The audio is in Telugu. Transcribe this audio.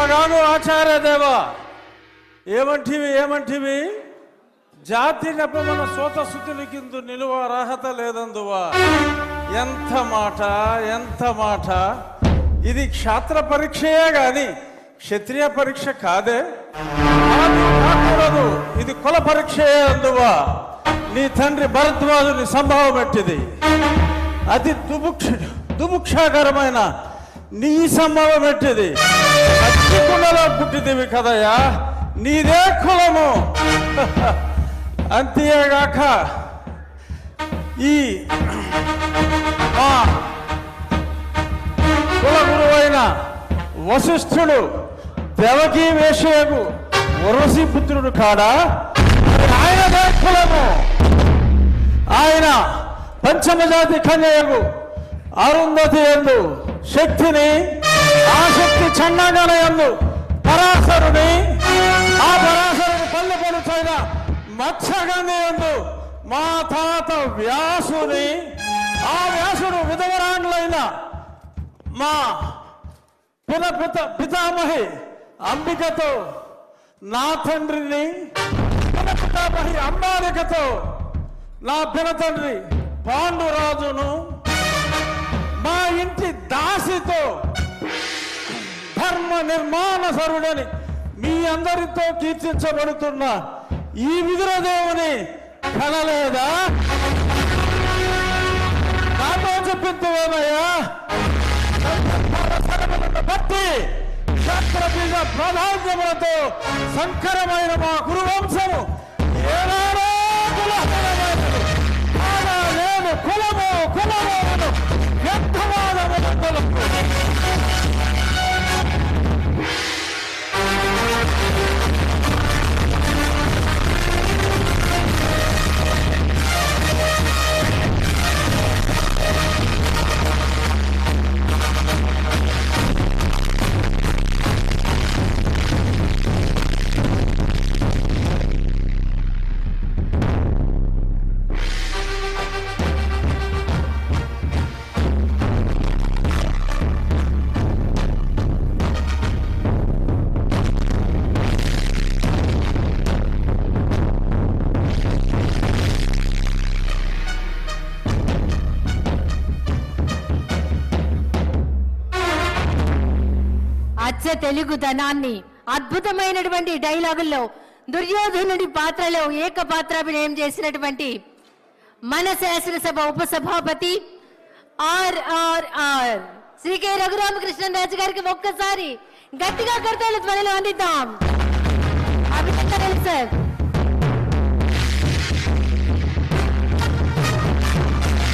ఆగాగు ఆచార్య దేవ ఏమంటివి జాతి నెపమన సోత శుద్ధులకిందు నిలువ అర్హత లేదందువా. ఎంత మాట ఇది క్షాత్ర పరీక్షయే గాని క్షత్రియ పరీక్ష కాదే. కాకూడదు, ఇది కుల పరీక్షయే అందువా. నీ తండ్రి భరద్వాజుని సంభవం ఎట్టిది. అతి దుముక్షాకరమైన నీ సంభవం ఎట్టిది. కుండలో పుట్టిదివి కదయ్యా, నీదే కులము. అంతేగాక ఈ కుల గురువైన వశిష్ఠుడు దేవకీ వేషయకు వరసి పుత్రుడు కాడా. ఆయనదే కులము. ఆయన పంచమజాతి కన్యకు అరుంధతి యందు శక్తిని, ఆ శక్తి చండాగణ యందు పరాశరుని, ఆ పరాశరుని పల్లె పలుచైన మత్స్యగంధి యందు మా తాత వ్యాసుని, ఆ వ్యాసుడు విధవరాండ్లైన మా పితామహి అంబికతో నా తండ్రిని, పితామహి అంబాలికతో నా పినతండ్రి పాండురాజును, మా ఇంటి దాసితో ధర్మ నిర్మాణ సరుడని మీ అందరితో కీర్తించబడుతున్న ఈ విదురదేవుని కనలేదా? నాతో చెప్పిందేమయ్యా. బట్టి క్షత్రబీజ ప్రాధాన్యములతో సంకరమైన మా గురువంశము ఏనాడో నేను కులము వ్యర్థవాదములకు తెలుగుదనాన్ని అద్భుతమైనటువంటి డైలాగుల్లో దుర్యోధనుడి పాత్రలో ఏకపాత్రాభినయం చేసినటువంటి మన శాసనసభ ఉపసభాపతి RRR శ్రీ కె రఘురామకృష్ణరాజు గారికి ఒక్కసారి గట్టిగా కర్తవ్య ధ్వనిలో అందిద్దాం. అభినందనలు సార్.